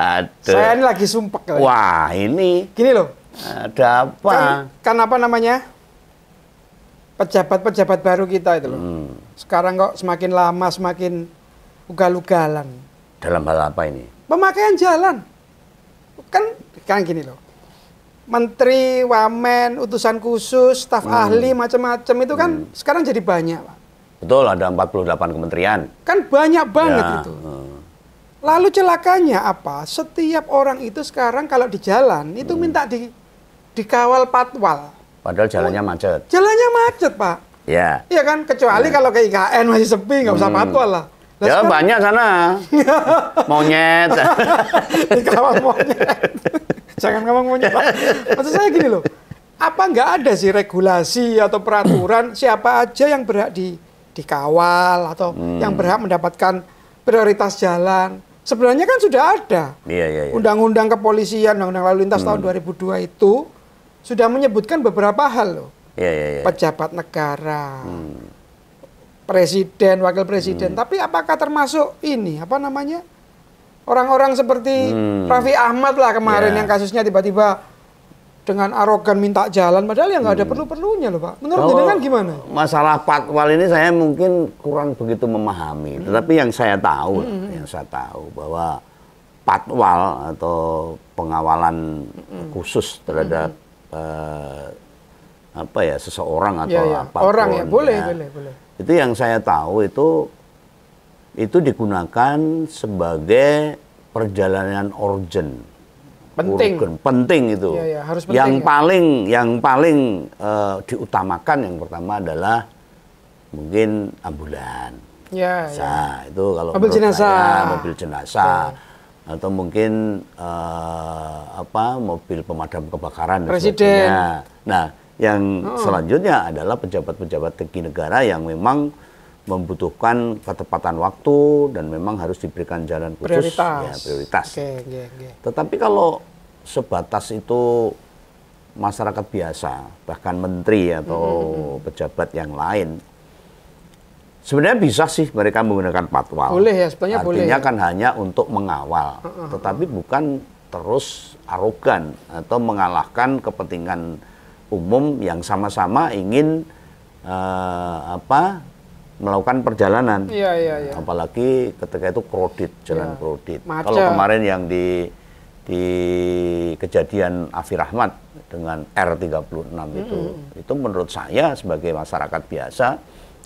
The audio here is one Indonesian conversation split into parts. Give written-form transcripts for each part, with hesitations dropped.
Waduh. Saya ini lagi sumpek. Wah, ini. Gini loh. Ada apa? Kan apa namanya? Pejabat-pejabat baru kita itu loh. Sekarang kok semakin lama semakin ugal-ugalan. Dalam hal apa ini? Pemakaian jalan. Kan gini loh. Menteri, wamen, utusan khusus, staf ahli, macam-macam itu kan sekarang jadi banyak, Pak. Betul, ada 48 kementerian. Kan banyak banget Ya. itu. Lalu celakanya apa? Setiap orang itu sekarang kalau di jalan itu minta dikawal patwal. Padahal jalannya macet. Jalannya macet, Pak. Ya. Iya kan? Kecuali kalau ke IKN masih sepi, nggak usah patwal lah. Lah Ya sekarang banyak sana. Monyet. dikawal monyet. Jangan ngomong monyet, Pak. Maksud saya gini loh. Apa nggak ada sih regulasi atau peraturan siapa aja yang berhak dikawal atau yang berhak mendapatkan prioritas jalan? Sebenarnya kan sudah ada. Iya. Undang-undang kepolisian, undang-undang lalu lintas tahun 2002 itu sudah menyebutkan beberapa hal loh. Iya. Pejabat negara, presiden, wakil presiden. Tapi apakah termasuk ini, apa namanya? Orang-orang seperti Raffi Ahmad lah kemarin yang kasusnya tiba-tiba dengan arogan minta jalan, padahal yang nggak ada perlu-perlunya loh, Pak. Menurut jenengan gimana? Masalah patwal ini saya mungkin kurang begitu memahami. Tetapi yang saya tahu, bahwa patwal atau pengawalan khusus terhadap seseorang atau apapun. Orang ya, boleh. Itu yang saya tahu itu digunakan sebagai perjalanan urgent. Penting itu. Ya, harus penting, yang paling diutamakan yang pertama adalah mungkin ambulan. Ya. Itu kalau mobil jenazah. Mobil jenazah. Atau mungkin mobil pemadam kebakaran dan presiden. sebagainya. Nah, yang selanjutnya adalah pejabat-pejabat tinggi negara yang memang membutuhkan ketepatan waktu dan memang harus diberikan jalan khusus. Prioritas. Oke. Tetapi kalau sebatas itu masyarakat biasa, bahkan menteri atau pejabat yang lain, sebenarnya bisa sih mereka menggunakan patwal. Boleh ya, sebenarnya boleh. Artinya kan hanya untuk mengawal, tetapi bukan terus arogan atau mengalahkan kepentingan umum yang sama-sama ingin melakukan perjalanan. Iya. Apalagi ketika itu kredit, jalan kredit. Macet. Kalau kemarin yang di kejadian Afi Rahmat dengan R36 itu menurut saya sebagai masyarakat biasa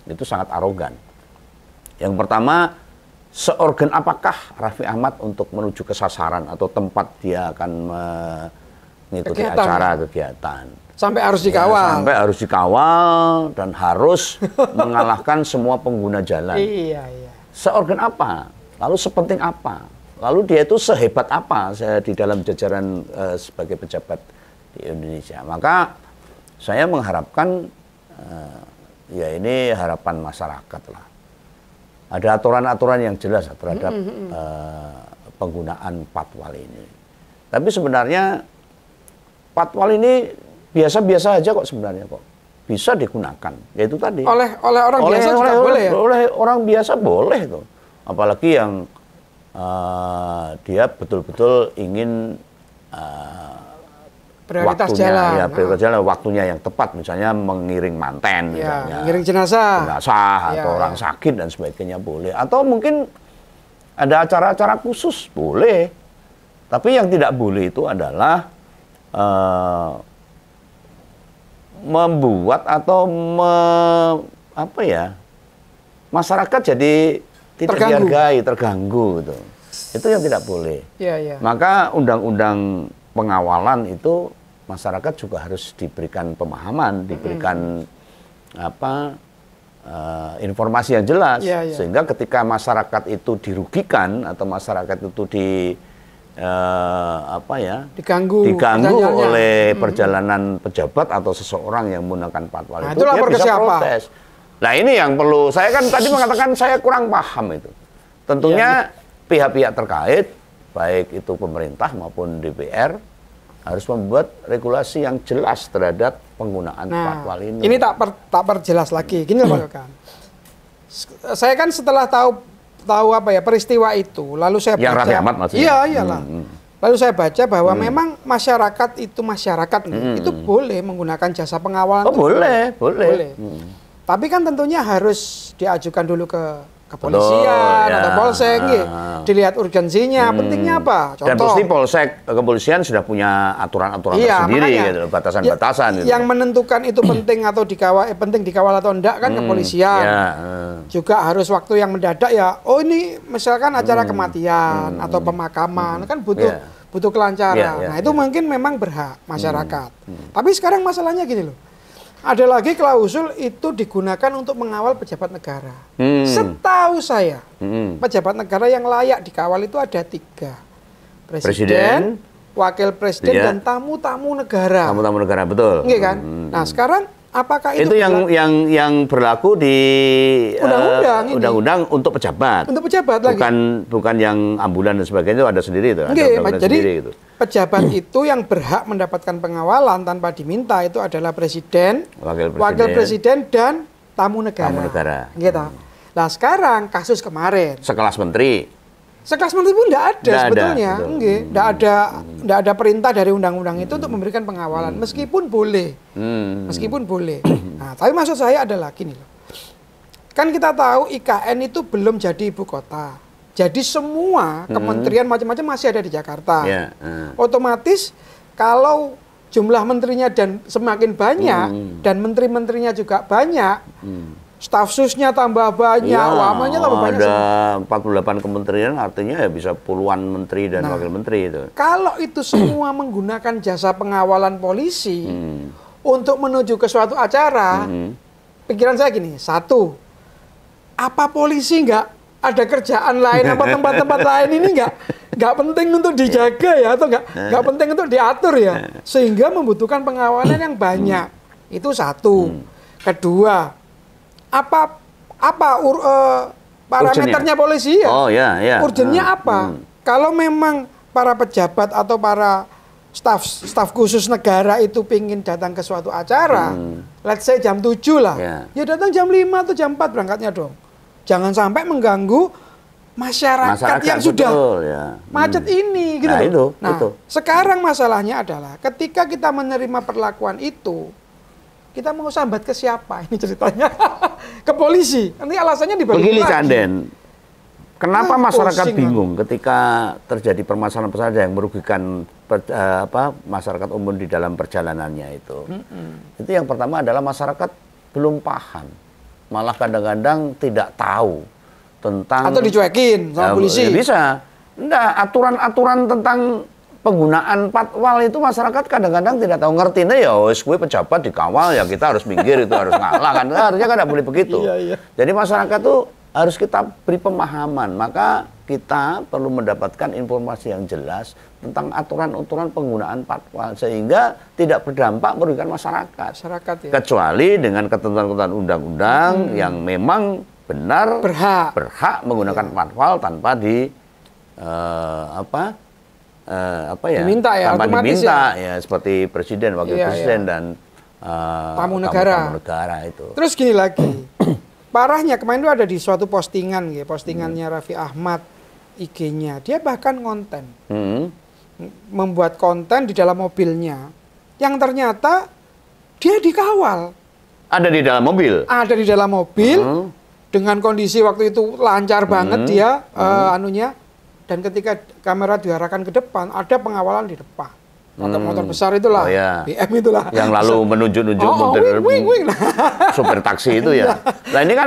itu sangat arogan. Yang pertama, seorgan apakah Raffi Ahmad untuk menuju ke sasaran atau tempat dia akan mengikuti kegiatan. Sampai harus dikawal. Sampai harus dikawal dan harus mengalahkan semua pengguna jalan. Iya. Seorgan apa? Lalu sepenting apa? Lalu dia itu sehebat apa di dalam jajaran sebagai pejabat di Indonesia? Maka saya mengharapkan, ini harapan masyarakat lah. Ada aturan-aturan yang jelas terhadap penggunaan patwal ini. Tapi sebenarnya patwal ini biasa-biasa aja kok sebenarnya kok. Bisa digunakan. Yaitu tadi. Oleh orang biasa juga boleh ya? Oleh orang biasa boleh tuh. Apalagi yang dia betul-betul ingin prioritas jalan. Ya, prioritas jalan, waktunya yang tepat, misalnya mengiring manten, misalnya, mengiring jenazah, atau orang sakit dan sebagainya boleh. Atau mungkin ada acara-acara khusus boleh. Tapi yang tidak boleh itu adalah membuat atau masyarakat jadi tidak dihargai, terganggu gitu. Itu yang tidak boleh. Iya. Maka undang-undang pengawalan itu masyarakat juga harus diberikan pemahaman, diberikan informasi yang jelas, sehingga ketika masyarakat itu dirugikan atau masyarakat itu diganggu oleh perjalanan pejabat atau seseorang yang menggunakan patwal itu, dia bisa protes. Nah ini yang perlu, saya kan tadi mengatakan saya kurang paham itu. Tentunya pihak-pihak terkait, baik itu pemerintah maupun DPR, harus membuat regulasi yang jelas terhadap penggunaan patwal ini. Ini tak perjelas lagi, gini Pak Yokan. Saya kan setelah tahu apa ya peristiwa itu, lalu saya baca. Yang Raffi Ahmad maksudnya. Iya, iyalah. Lalu saya baca bahwa memang masyarakat itu boleh menggunakan jasa pengawalan. Oh, boleh. Tapi kan tentunya harus diajukan dulu ke kepolisian atau polsek, dilihat urgensinya, pentingnya apa? Contoh. Dan pasti polsek, kepolisian sudah punya aturan-aturan sendiri, gitu, batasan-batasan. Yang menentukan itu penting atau penting dikawal atau enggak kan kepolisian. Juga harus waktu yang mendadak ya. Oh ini misalkan acara kematian atau pemakaman kan butuh kelancaran. Nah itu mungkin memang berhak masyarakat. Tapi sekarang masalahnya gini loh. Ada lagi klausul itu digunakan untuk mengawal pejabat negara. Setahu saya, pejabat negara yang layak dikawal itu ada 3. Presiden, wakil presiden, dan tamu-tamu negara. Tamu-tamu negara, betul. Iya kan? Nah sekarang apakah itu yang berlaku di undang-undang untuk pejabat? Untuk pejabat bukan yang ambulan dan sebagainya itu ada sendiri itu. Jadi pejabat itu yang berhak mendapatkan pengawalan tanpa diminta itu adalah presiden, wakil presiden dan tamu negara. Gitu. Nah sekarang kasus kemarin. Sekelas menteri pun tidak ada sebetulnya. Tidak ada perintah dari undang-undang itu untuk memberikan pengawalan. Meskipun boleh. Nah, tapi maksud saya adalah gini loh. Kan kita tahu IKN itu belum jadi ibu kota. Jadi semua kementerian macam-macam masih ada di Jakarta. Otomatis kalau jumlah menterinya dan semakin banyak dan menteri-menterinya juga banyak, staf susnya tambah banyak, wamanya tambah banyak. Ada 48 kementerian, artinya ya bisa puluhan menteri dan wakil menteri itu. Kalau itu semua menggunakan jasa pengawalan polisi untuk menuju ke suatu acara, pikiran saya gini, 1, apa polisi nggak ada kerjaan lain apa tempat-tempat lain ini nggak penting untuk dijaga ya atau nggak penting untuk diatur ya sehingga membutuhkan pengawalan yang banyak. Itu 1. Kedua, parameternya polisi ya? Urgennya apa? Kalau memang para pejabat atau para staf khusus negara itu pingin datang ke suatu acara, let's say jam 7 lah, ya datang jam 5 atau jam 4 berangkatnya dong. Jangan sampai mengganggu masyarakat yang sudah macet ini gitu. Sekarang masalahnya adalah ketika kita menerima perlakuan itu, kita mau sambat ke siapa ini ceritanya? Ke polisi. Nanti alasannya dibalik begini, lagi. Cak Den. Kenapa masyarakat bingung ketika terjadi permasalahan-permasalahan yang merugikan masyarakat umum di dalam perjalanannya itu? Itu yang pertama adalah masyarakat belum paham. Malah kadang-kadang tidak tahu tentang... Atau dicuekin sama polisi. Ya bisa. Enggak, aturan-aturan tentang penggunaan patwal itu masyarakat kadang-kadang tidak tahu. Ngertinya ya, gue pejabat dikawal, ya kita harus minggir, itu harus ngalah. Kan harusnya kan tidak boleh begitu. Jadi masyarakat tuh harus kita beri pemahaman. Maka kita perlu mendapatkan informasi yang jelas tentang aturan-aturan penggunaan patwal sehingga tidak berdampak merugikan masyarakat. Kecuali dengan ketentuan-ketentuan undang-undang yang memang benar berhak menggunakan patwal tanpa diminta ya seperti presiden, wakil presiden dan tamu negara itu. Terus gini lagi. Parahnya kemarin itu ada di suatu postingannya Raffi Ahmad IG-nya. Dia bahkan membuat konten di dalam mobilnya yang ternyata dia dikawal. Ada di dalam mobil? Ada di dalam mobil dengan kondisi waktu itu lancar banget dia dan ketika kamera diarahkan ke depan ada pengawalan di depan. Motor besar itulah, BM itulah. Yang lalu menunjuk-nunjuk supir taksi itu ya. Nah ini kan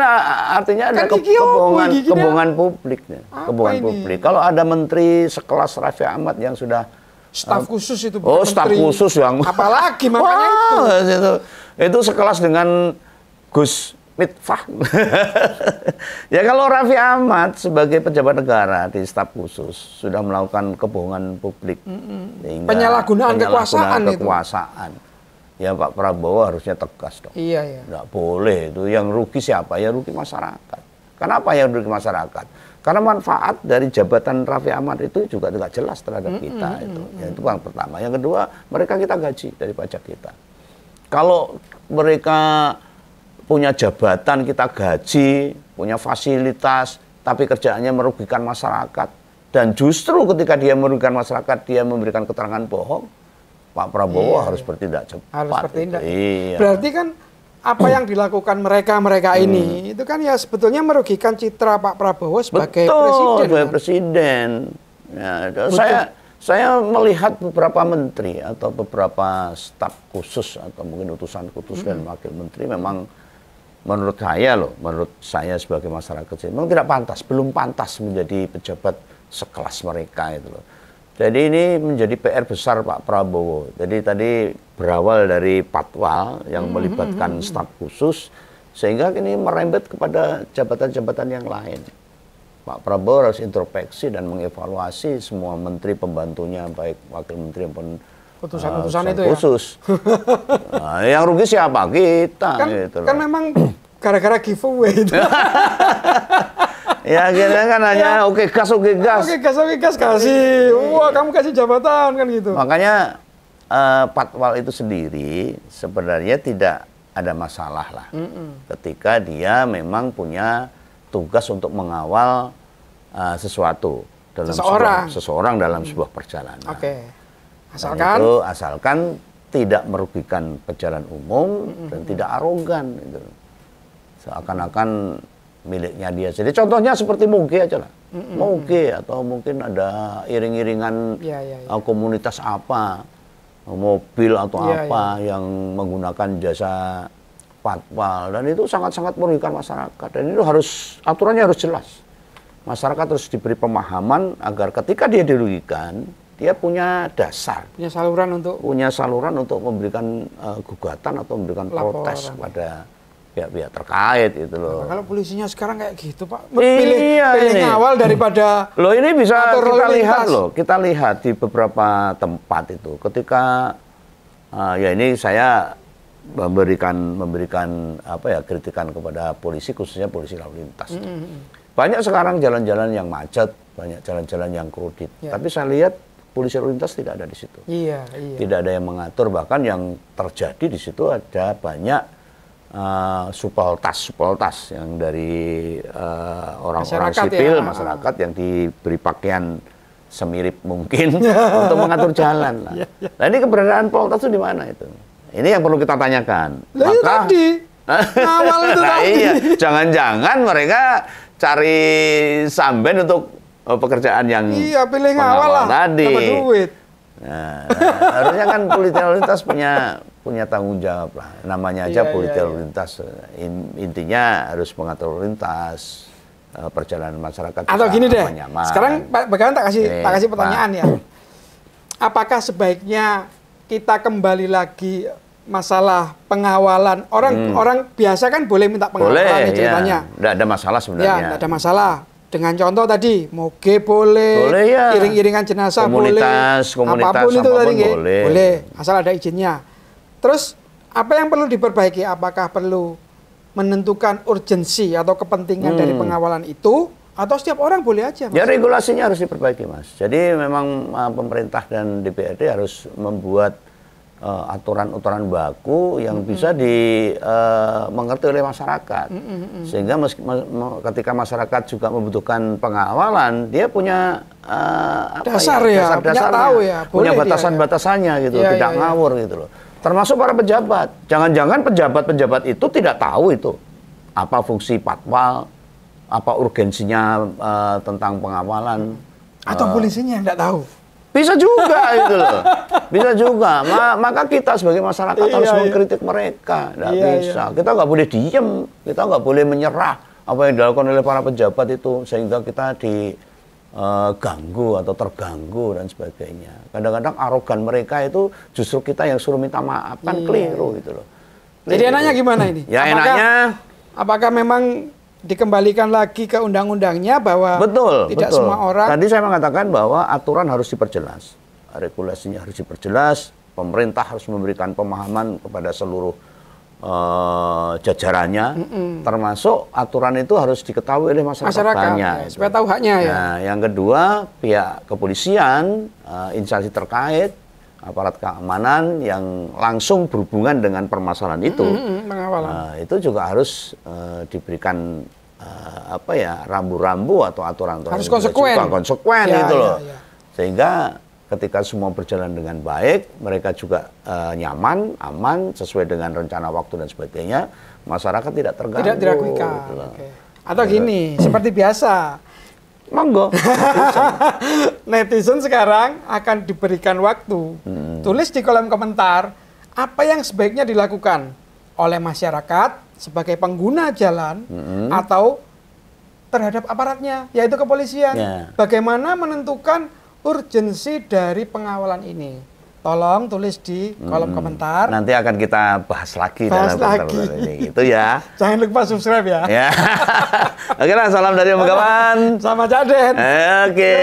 artinya ada kebohongan publik. Kebohongan publik. Kalau ada menteri sekelas Raffi Ahmad yang sudah staf khusus itu. Staf khusus yang apalagi makanya itu sekelas dengan Gus Mitfah. Ya kalau Raffi Ahmad sebagai pejabat negara di staf khusus sudah melakukan kebohongan publik, penyalahgunaan kekuasaan. Ya Pak Prabowo harusnya tegas dong. Nggak boleh itu. Yang rugi siapa? Ya rugi masyarakat. Kenapa yang rugi masyarakat? Karena manfaat dari jabatan Raffi Ahmad itu juga tidak jelas terhadap kita itu. Ya, itu yang pertama. Yang kedua, mereka kita gaji dari pajak kita. Kalau mereka punya jabatan kita gaji, punya fasilitas, tapi kerjaannya merugikan masyarakat. Dan justru ketika dia merugikan masyarakat, dia memberikan keterangan bohong, Pak Prabowo harus bertindak cepat. Harus bertindak. Iya. Berarti kan apa yang dilakukan mereka ini, itu kan ya sebetulnya merugikan citra Pak Prabowo sebagai presiden. Sebagai presiden. Ya, saya melihat beberapa menteri atau beberapa staf khusus atau mungkin utusan khusus dan wakil menteri memang menurut saya sebagai masyarakat memang tidak pantas, belum pantas menjadi pejabat sekelas mereka itu loh. Jadi ini menjadi PR besar Pak Prabowo. Jadi tadi berawal dari patwal yang melibatkan staf khusus sehingga ini merembet kepada jabatan-jabatan yang lain. Pak Prabowo harus introspeksi dan mengevaluasi semua menteri pembantunya, baik wakil menteri maupun utusan-utusan itu khusus. Ya. Nah, yang rugi siapa? Kita. Kan, gitu loh. Kan memang gara-gara giveaway itu. Ya kita kan hanya oke gas. Oke gas kasih. Wah kamu kasih jabatan kan gitu. Makanya patwal itu sendiri sebenarnya tidak ada masalah lah. Ketika dia memang punya tugas untuk mengawal sesuatu dalam seseorang dalam sebuah perjalanan. Oke. Asalkan tidak merugikan pejalan umum dan tidak arogan gitu. Seakan-akan miliknya dia. Jadi contohnya seperti Moge aja lah. Moge atau mungkin ada iring-iringan komunitas apa, mobil atau yang menggunakan jasa patwal, dan itu sangat-sangat merugikan masyarakat, dan itu aturannya harus jelas. Masyarakat harus diberi pemahaman agar ketika dia dirugikan, dia punya dasar, punya saluran untuk memberikan gugatan atau memberikan protes kepada pihak-pihak terkait itu loh. Nah, kalau polisinya sekarang kayak gitu Pak, pilih ngawal daripada loh, ini bisa kita lihat di beberapa tempat itu ketika ya ini saya memberikan kritikan kepada polisi, khususnya polisi lalu lintas. Banyak sekarang jalan-jalan yang macet, banyak jalan-jalan yang krudit. Tapi saya lihat polisi lalu lintas tidak ada di situ. Tidak ada yang mengatur, bahkan yang terjadi di situ ada banyak supeltas yang dari orang-orang sipil, masyarakat yang diberi pakaian semirip mungkin untuk mengatur jalan. Nah, ini keberadaan poltas itu di mana itu? Ini yang perlu kita tanyakan. Maka awal itu tadi. Iya, jangan-jangan mereka cari samben untuk pekerjaan yang pilih ngawal lah, tadi. Dapat duit. Nah, harusnya kan polisi lalu lintas punya tanggung jawab lah. Namanya aja polisi lalu lintas. Intinya harus mengatur lalu lintas, perjalanan masyarakat. Atau gini deh. Sekarang bagaimana tak kasih pertanyaan ya. Apakah sebaiknya kita kembali lagi masalah pengawalan orang biasa kan boleh minta pengawalan ceritanya. Tidak ada masalah sebenarnya. Ya, tidak ada masalah. Dengan contoh tadi, Moge boleh iring-iringan jenazah komunitas apapun itu tadi boleh, asal ada izinnya. Terus apa yang perlu diperbaiki? Apakah perlu menentukan urgensi atau kepentingan dari pengawalan itu, atau setiap orang boleh aja? Mas? Ya regulasinya harus diperbaiki, Mas. Jadi memang pemerintah dan DPRD harus membuat aturan-aturan baku yang bisa dimengerti oleh masyarakat, sehingga ketika masyarakat juga membutuhkan pengawalan, dia punya dasarnya, punya batasan-batasannya gitu, tidak ngawur gitu loh. Termasuk para pejabat. Jangan-jangan pejabat-pejabat itu tidak tahu itu apa fungsi patwal, apa urgensinya tentang pengawalan, atau polisinya yang tidak tahu. Bisa juga gitu loh. Bisa juga. Maka kita sebagai masyarakat harus mengkritik mereka. Nggak bisa. Kita nggak boleh diem. Kita nggak boleh menyerah apa yang dilakukan oleh para pejabat itu. Sehingga kita diganggu atau terganggu dan sebagainya. Kadang-kadang arogan mereka itu justru kita yang suruh minta maaf. Kan keliru gitu loh. Jadi enaknya gimana ini? Ya enaknya. Apakah memang dikembalikan lagi ke undang-undangnya bahwa tidak semua orang. Tadi saya mengatakan bahwa aturan harus diperjelas, regulasinya harus diperjelas, pemerintah harus memberikan pemahaman kepada seluruh jajarannya, termasuk aturan itu harus diketahui oleh masyarakat banyak, supaya tahu haknya ya. Nah, yang kedua, pihak kepolisian, instansi terkait, aparat keamanan yang langsung berhubungan dengan permasalahan itu, itu juga harus diberikan rambu-rambu atau aturan-aturan harus konsekuen, itu loh. Sehingga ketika semua berjalan dengan baik, mereka juga nyaman, aman, sesuai dengan rencana waktu dan sebagainya, masyarakat tidak terganggu. Tidak dirugikan. Gitu. Atau gini, seperti biasa. Monggo. Netizen sekarang akan diberikan waktu. Tulis di kolom komentar apa yang sebaiknya dilakukan oleh masyarakat sebagai pengguna jalan atau terhadap aparatnya, yaitu kepolisian. Bagaimana menentukan urgensi dari pengawalan ini? Tolong tulis di kolom komentar. Nanti akan kita bahas lagi dalam komentar ini, gitu ya. Jangan lupa subscribe ya. Oke lah, salam dari Om Begawan. Sama Caden. Oke.